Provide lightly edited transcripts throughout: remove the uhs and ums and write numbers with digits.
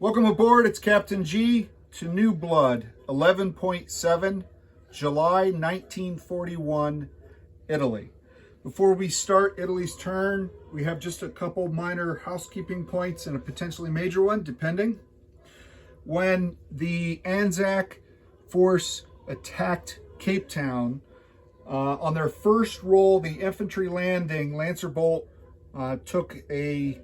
Welcome aboard, it's Captain G to Newblood, 11.7, July 1941, Italy. Before we start Italy's turn, we have just a couple minor housekeeping points and a potentially major one, depending. When the Anzac force attacked Cape Town, on their first roll, the infantry landing, Lancer Bolt took a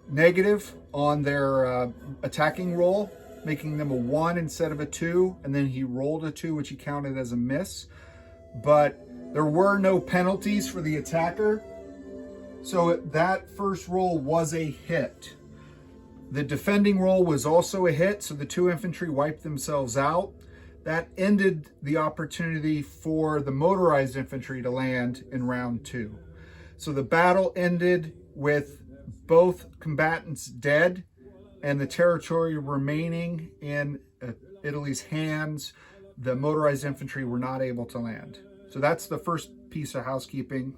negative on their attacking roll, making them a 1 instead of a 2, and then he rolled a 2, which he counted as a miss. But there were no penalties for the attacker, so that first roll was a hit. The defending roll was also a hit, so the 2 infantry wiped themselves out. That ended the opportunity for the motorized infantry to land in round 2. So the battle ended with both combatants dead and the territory remaining in Italy's hands. The motorized infantry were not able to land. So that's the first piece of housekeeping.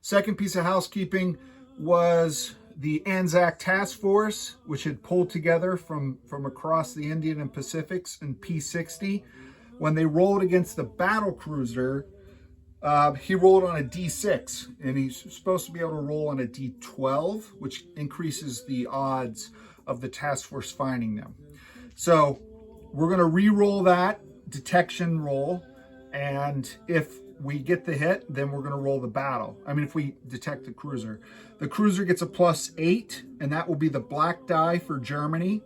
Second piece of housekeeping was the Anzac Task Force, which had pulled together from across the Indian and Pacifics in P60. When they rolled against the battle cruiser, he rolled on a D6, and he's supposed to be able to roll on a D12, which increases the odds of the task force finding them. So we're going to re-roll that detection roll, and if we get the hit, then we're going to roll the battle. If we detect the cruiser. The cruiser gets a +8, and that will be the black die for Germany.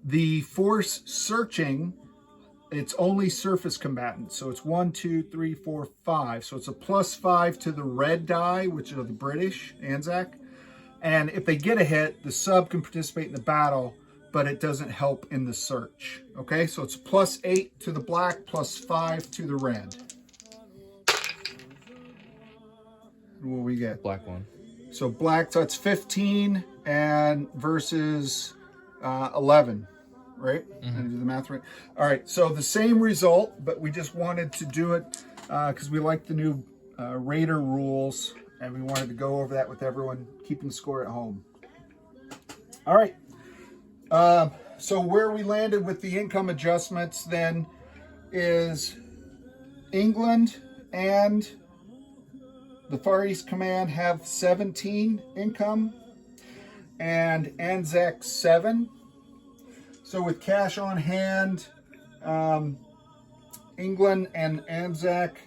The force searching, it's only surface combatants. So it's 1, 2, 3, 4, 5. So it's a +5 to the red die, which are the British, Anzac. And if they get a hit, the sub can participate in the battle, but it doesn't help in the search. Okay, so it's +8 to the black, +5 to the red. What do we get? Black one. So black, so that's 15 and versus 11. Right? Mm-hmm. And do the math right. All right, so the same result, but we just wanted to do it because we like the new Raider rules, and we wanted to go over that with everyone keeping score at home. All right, so where we landed with the income adjustments then is England and the Far East Command have 17 income, and Anzac 7. So with cash on hand, England and Anzac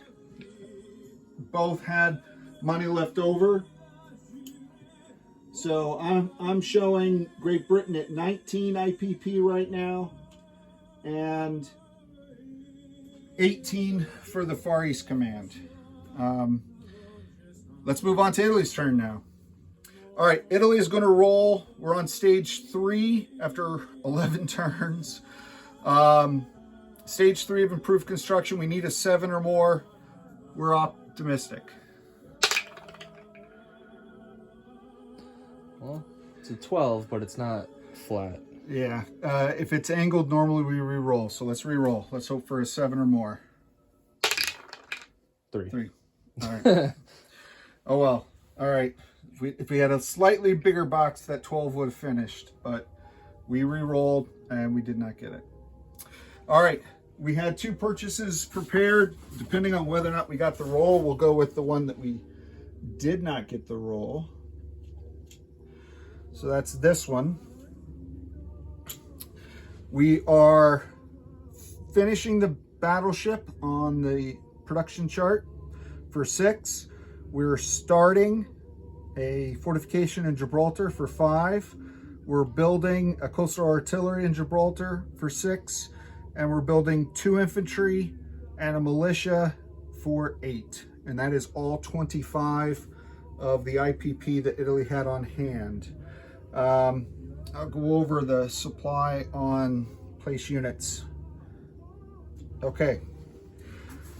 both had money left over. So I'm showing Great Britain at 19 IPP right now, and 18 for the Far East Command. Let's move on to Italy's turn now. All right, Italy is going to roll. We're on stage 3 after 11 turns. Stage 3 of improved construction. We need a 7 or more. We're optimistic. Well, it's a 12, but it's not flat. Yeah, if it's angled, normally we re-roll. So let's re-roll. Let's hope for a 7 or more. 3. All right. Oh, well. All right. If we had a slightly bigger box, that 12 would have finished, but we re-rolled and we did not get it. All right, we had 2 purchases prepared. Depending on whether or not we got the roll, we'll go with the one that we did not get the roll. So that's this one. We are finishing the battleship on the production chart for 6. We're starting a fortification in Gibraltar for 5. We're building a coastal artillery in Gibraltar for 6. And we're building 2 infantry and a militia for 8. And that is all 25 of the IPP that Italy had on hand. I'll go over the supply on place units. Okay.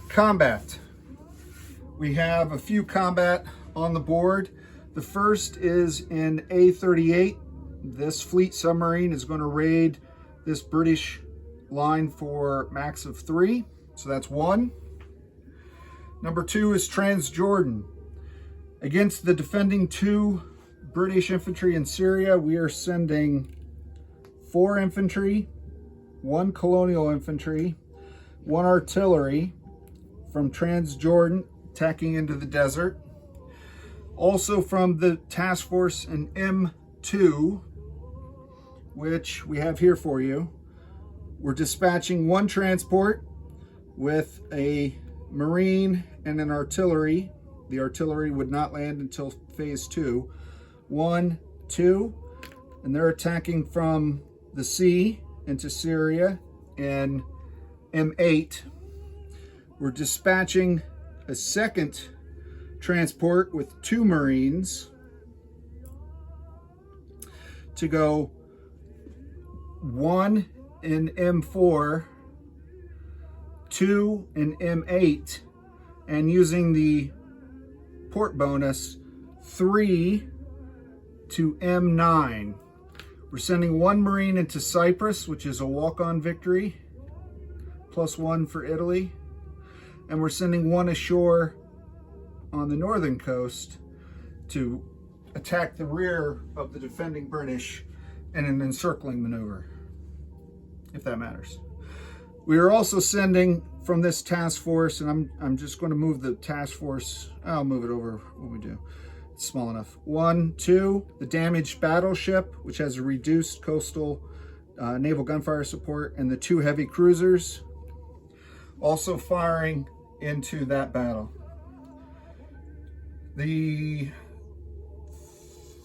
Combat. We have a few combat on the board. The first is in A38. This fleet submarine is going to raid this British line for max of 3. So that's 1. Number 2 is Transjordan. Against the defending 2 British infantry in Syria, we are sending 4 infantry, 1 colonial infantry, 1 artillery from Transjordan attacking into the desert. Also from the task force in M2, which we have here for you, we're dispatching 1 transport with a marine and an artillery. The artillery would not land until phase 2. 1, 2, and they're attacking from the sea into Syria in M8. We're dispatching a 2nd transport with 2 Marines to go 1 in M4, 2 in M8, and using the port bonus, 3 to M9. We're sending 1 Marine into Cyprus, which is a walk-on victory, +1 for Italy. And we're sending 1 ashore on the northern coast to attack the rear of the defending British in an encircling maneuver, if that matters. We are also sending from this task force, and I'm just going to move the task force. I'll move it over when we do. It's small enough. 1, 2, the damaged battleship, which has a reduced coastal naval gunfire support, and the 2 heavy cruisers also firing into that battle. The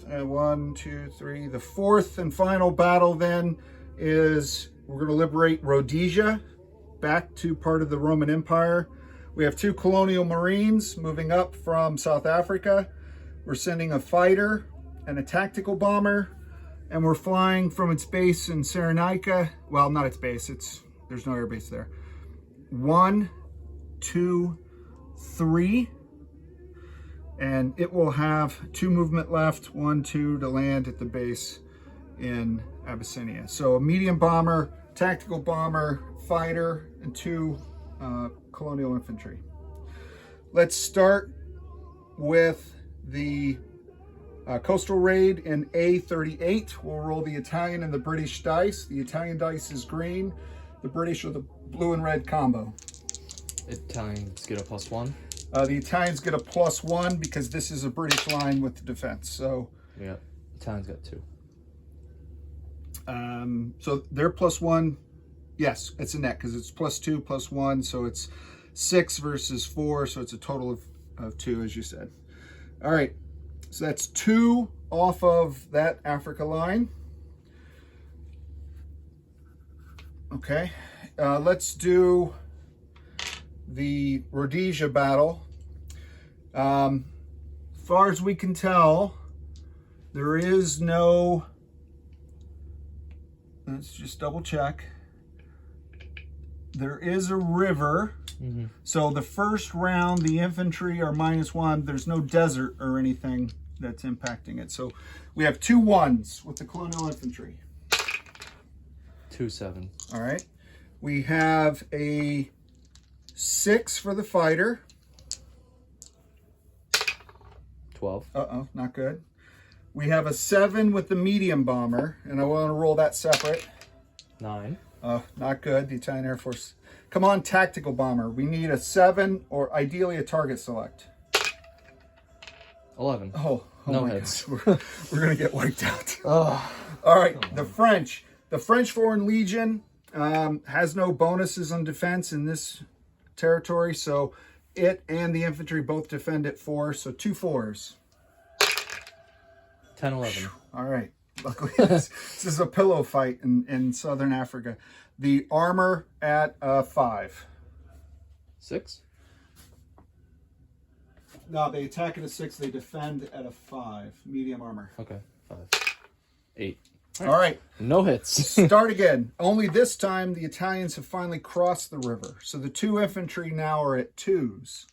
1, 2, 3. The 4th and final battle then is we're going to liberate Rhodesia back to part of the Roman Empire. We have 2 colonial marines moving up from South Africa. We're sending a fighter and a tactical bomber, and we're flying from its base in Cyrenaica. Well, not its base. There's no air base there. 1, 2, 3. And it will have 2 movement left, 1, 2 to land at the base in Abyssinia. So a medium bomber, tactical bomber, fighter, and 2 colonial infantry. Let's start with the coastal raid in A38. We'll roll the Italian and the British dice. The Italian dice is green. The British are the blue and red combo. Italians get a +1. The Italians get a +1 because this is a British line with the defense. So yeah, Italians got 2. So their +1, yes, it's a net because it's +2 +1, so it's 6 versus 4, so it's a total of 2, as you said. All right, so that's 2 off of that Africa line. Okay, let's do the Rhodesia battle. As far as we can tell, there is no, let's just double check. There is a river. Mm-hmm. So the first round, the infantry are -1. There's no desert or anything that's impacting it. So we have 2 1s with the colonial infantry. 2 7. All right. We have a 6 for the fighter. 12. Uh-oh, not good. We have a 7 with the medium bomber, and I want to roll that separate. 9. Not good. The Italian Air Force. Come on, tactical bomber. We need a 7 or ideally a target select. 11. Oh no my hits. gosh. We're going to get wiped out. Oh. All right, the French. The French Foreign Legion has no bonuses on defense in this territory, so it and the infantry both defend at 4, so 2 4s. 10 11. All right. Luckily, this is a pillow fight in southern Africa. The armor at 5. 6. No, they attack at a 6. They defend at a 5. Medium armor. Okay. 5. 8. All right. No hits. Start again. Only this time the Italians have finally crossed the river. So the 2 infantry now are at 2s.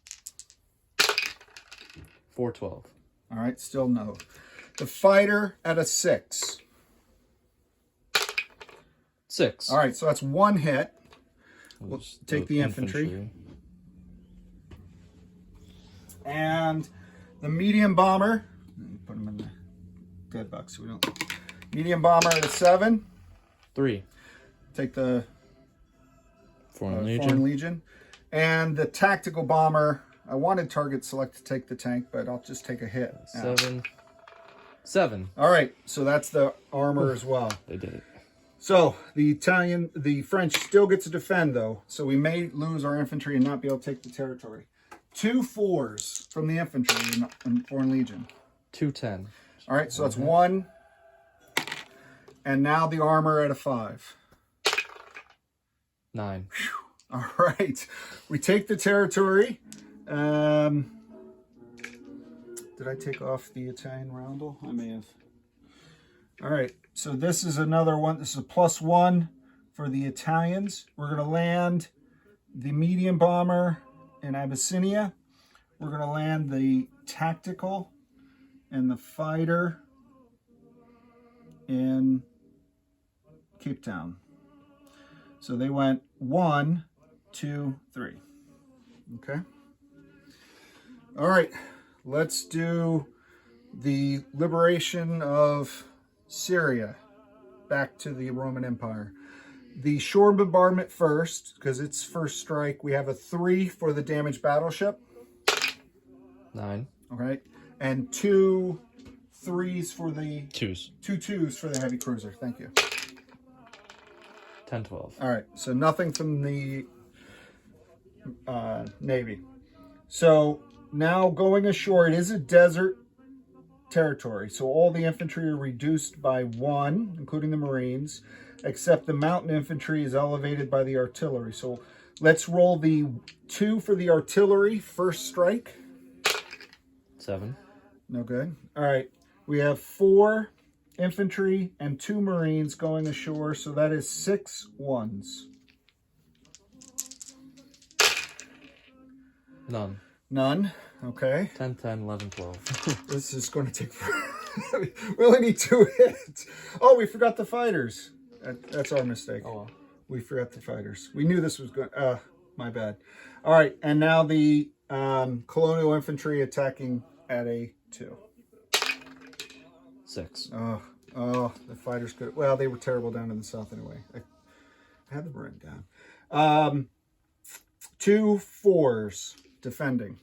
4 12. All right. Still no. The fighter at a 6. 6. All right. So that's 1 hit. We'll take the infantry. And the medium bomber. Put them in the dead box so we don't. Medium bomber at a 7. 3. Take the Foreign Legion. Foreign Legion. And the tactical bomber, I wanted target select to take the tank, but I'll just take a hit. 7. 7. All right, so that's the armor as well. They did it. So the French still get to defend though. So we may lose our infantry and not be able to take the territory. 2 4s from the infantry in Foreign Legion. 2 10. All right, so that's 1. And now the armor at a 5. 9. All right, we take the territory. Did I take off the Italian roundel? I may have. All right, so this is another one. This is a +1 for the Italians. We're going to land the medium bomber in Abyssinia. We're going to land the tactical and the fighter in Cape Town. So they went 1, 2, 3. Okay. All right, let's do the liberation of Syria back to the Roman Empire. The shore bombardment first, because it's first strike. We have a 3 for the damaged battleship. 9. All right. And 2 3s for the... 2s. 2 2s for the heavy cruiser. Thank you. 10 12. All right. So nothing from the Navy. So now going ashore, it is a desert territory. So all the infantry are reduced by 1, including the Marines, except the mountain infantry is elevated by the artillery. So let's roll the 2 for the artillery, first strike. 7. No good. All right. We have 4 infantry and 2 Marines going ashore. So that is 6 1s. None. None. Okay. 10 10 11 12. This is going to take forever. We only need 2 hits. Oh, we forgot the fighters. That's our mistake. Oh, well. We forgot the fighters. We knew this was going... my bad. All right. And now the colonial infantry attacking at a 2. 6. Oh, the fighters could... Well, they were terrible down in the south anyway. I had them written down. 2 4s defending.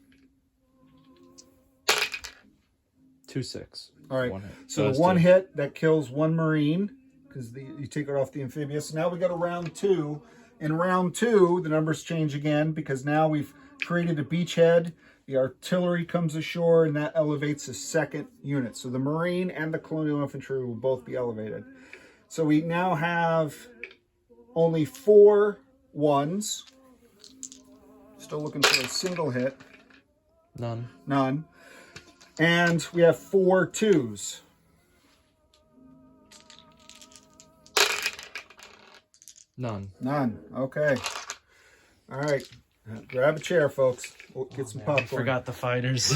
2 6. All right. 1 hit. So that's 1 2. hit that kills 1 Marine because you take it off the amphibious. Now we go to round 2. In round 2, the numbers change again because now we've created a beachhead. The artillery comes ashore and that elevates a 2nd unit. So the Marine and the colonial infantry will both be elevated. So we now have only 4 1s. Still looking for a single hit. None. None. And we have 4 2s. None. None. Okay. All right. Grab a chair, folks. We'll get some popcorn. I forgot the fighters.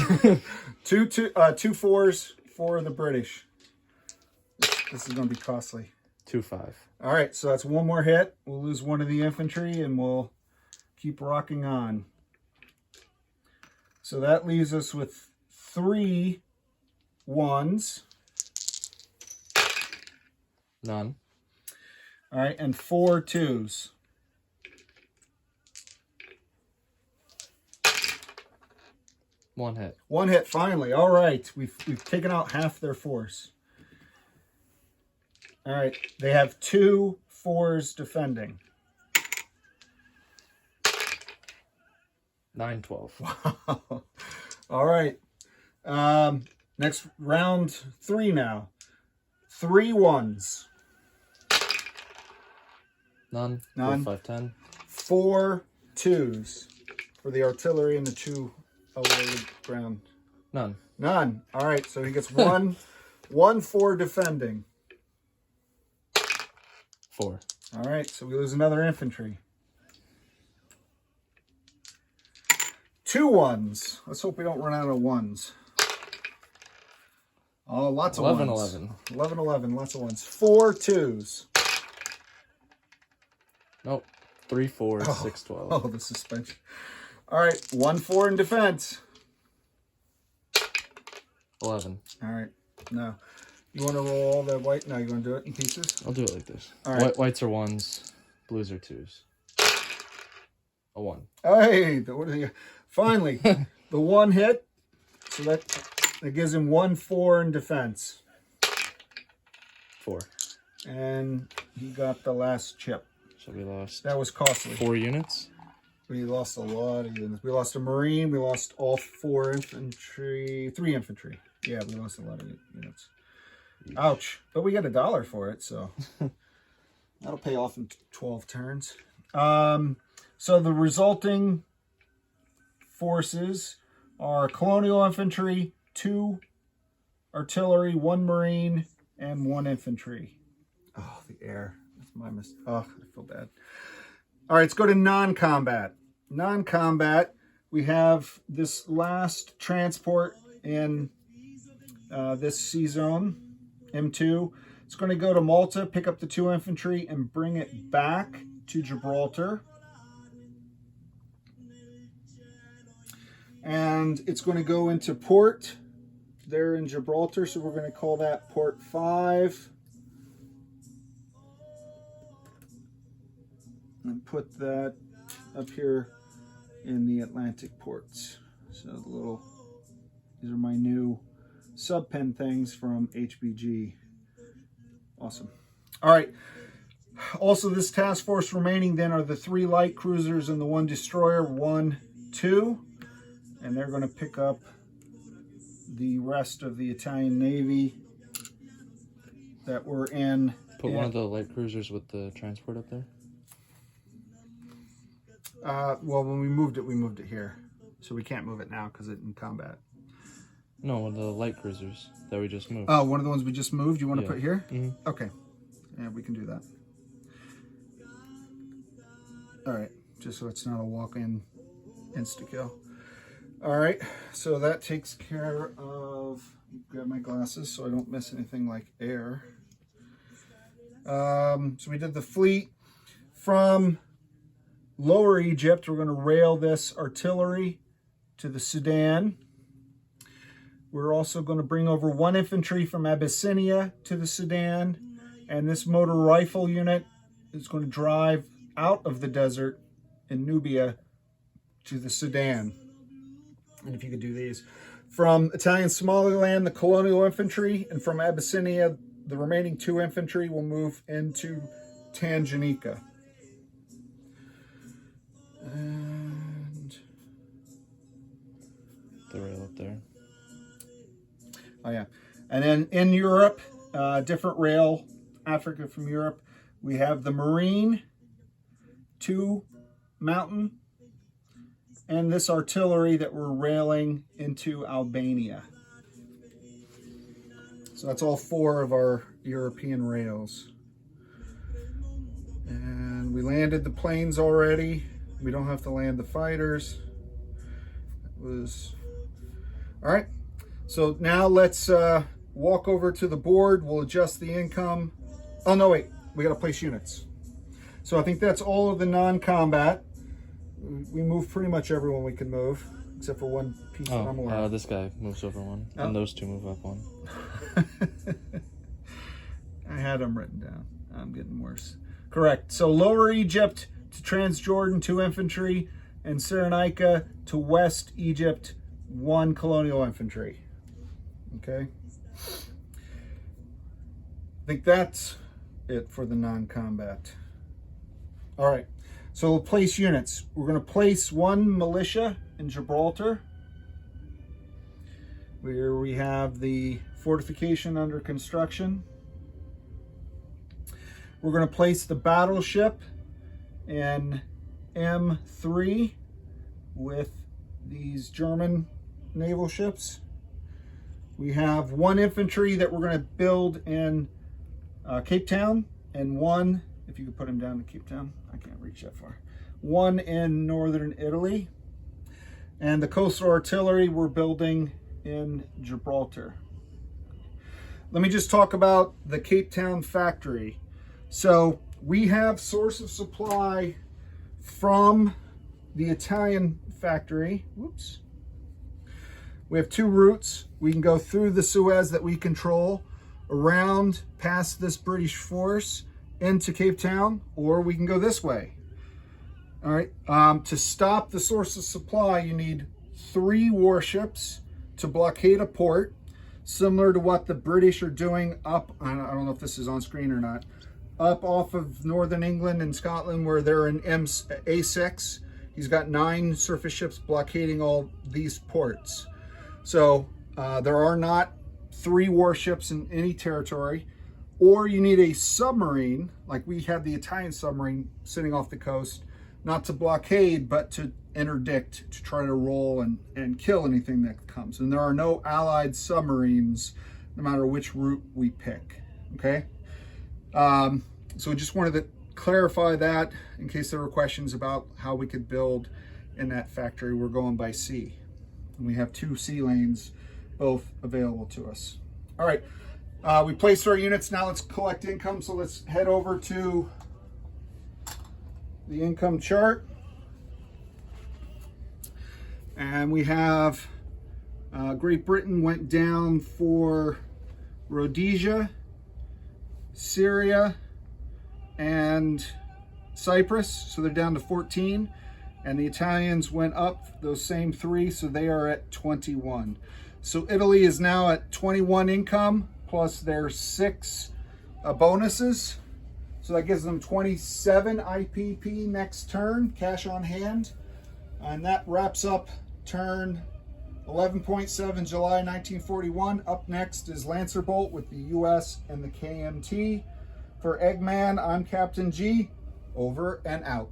2 4s for the British. This is going to be costly. 2 5. All right. So that's 1 more hit. We'll lose 1 of the infantry and we'll keep rocking on. So that leaves us with 3 1s. None. All right, and 4 2s. One hit. 1 hit, finally. All right, we've taken out half their force. All right, they have 2 4s defending. 9 12. Wow. All right. Next round 3 now. 3 1s. None. None. 4 5 10. 4 2s for the artillery and the 2 elevated ground. None. None. All right, so he gets 1 1 for defending. 4. All right, so we lose another infantry. 2 1s. Let's hope we don't run out of 1s. Oh, lots of 11 ones. 11. 11 11, lots of 1s. 4 2s. Nope. 3 4 6 12. Oh, the suspension. All right, 1 4 in defense. 11. All right, no. You want to roll all the white? No, you want to do it in pieces? I'll do it like this. All right. Whites are 1s, blues are 2s. A 1. Hey, finally, the 1 hit. So that gives him 1-4 in defense. 4. And he got the last chip. So we lost. That was costly. 4 units. We lost a lot of units. We lost a Marine. We lost all 4 infantry. 3 infantry. Yeah, we lost a lot of units. Ouch. But we got $1 for it, so that'll pay off in 12 turns. So the resulting forces are colonial infantry, 2 artillery, 1 Marine, and 1 infantry. Oh, the air. That's my mistake. Oh, I feel bad. All right, let's go to non-combat. Non-combat, we have this last transport in this sea zone, M2. It's going to go to Malta, pick up the 2 infantry, and bring it back to Gibraltar. And it's going to go into port there in Gibraltar, so we're going to call that port 5. And put that up here in the Atlantic ports. So these are my new sub-pen things from HBG. Awesome. All right. Also, this task force remaining then are the 3 light cruisers and the 1 destroyer, 1, 2. And they're going to pick up the rest of the Italian Navy that were in. Put one of the light cruisers with the transport up there. Well, when we moved it here. So we can't move it now because it's in combat. No, one of the light cruisers that we just moved. Oh, one of the ones we just moved you want to put here? Mm-hmm. Okay. Yeah, we can do that. All right. Just so it's not a walk-in insta-kill. All right. So that takes care of... Grab my glasses so I don't miss anything like air. So we did the fleet from Lower Egypt. We're going to rail this artillery to the Sudan. We're also going to bring over 1 infantry from Abyssinia to the Sudan. And this motor rifle unit is going to drive out of the desert in Nubia to the Sudan. And if you could do these. From Italian Somaliland, the colonial infantry, and from Abyssinia, the remaining 2 infantry will move into Tanganyika. And The rail up there. oh yeah, and then in Europe, different rail, Africa from Europe, we have the Marine, 2 mountain, and this artillery that we're railing into Albania. So that's all 4 of our European rails. And we landed the planes already. We don't have to land the fighters. That was all right. So now let's walk over to the board. We'll adjust the income. Oh no, wait, we got to place units. So I think that's all of the non-combat. We moved pretty much everyone we can move, except for 1 piece that I'm aware of. This guy moves over 1, and those 2 move up 1. I had them written down. I'm getting worse. Correct. So Lower Egypt to Transjordan, 2 infantry, and Cyrenaica to West Egypt, 1 colonial infantry. Okay. I think that's it for the non-combat. All right. So we'll place units. We're going to place 1 militia in Gibraltar, where we have the fortification under construction. We're going to place the battleship in M3 with these German naval ships. We have 1 infantry that we're going to build in Cape Town, and 1, if you could put him down to Cape Town, I can't reach that far, 1 in northern Italy. And the coastal artillery we're building in Gibraltar. Let me just talk about the Cape Town factory. So we have source of supply from the Italian factory. Whoops. We have 2 routes. We can go through the Suez that we control, around past this British force into Cape Town, or we can go this way. All right, to stop the source of supply, you need 3 warships to blockade a port, similar to what the British are doing up, I don't know if this is on screen or not, up off of northern England and Scotland, where they're in A6. He's got 9 surface ships blockading all these ports. So there are not 3 warships in any territory, or you need a submarine, like we had the Italian submarine sitting off the coast, not to blockade, but to interdict, to try to roll and kill anything that comes. And there are no allied submarines, no matter which route we pick, okay? So just wanted to clarify that in case there were questions about how we could build in that factory. We're going by sea, and we have 2 sea lanes, both available to us. All right, we placed our units. Now let's collect income. So let's head over to the income chart. And we have Great Britain went down for Rhodesia, Syria, and Cyprus, so they're down to 14. And the Italians went up those same 3, so they are at 21. So Italy is now at 21 income plus their 6 bonuses. So that gives them 27 IPP next turn, cash on hand. And that wraps up turn 11.7 July 1941. Up next is Lancer Bolt with the US and the KMT. For Eggman, I'm Captain G. Over and out.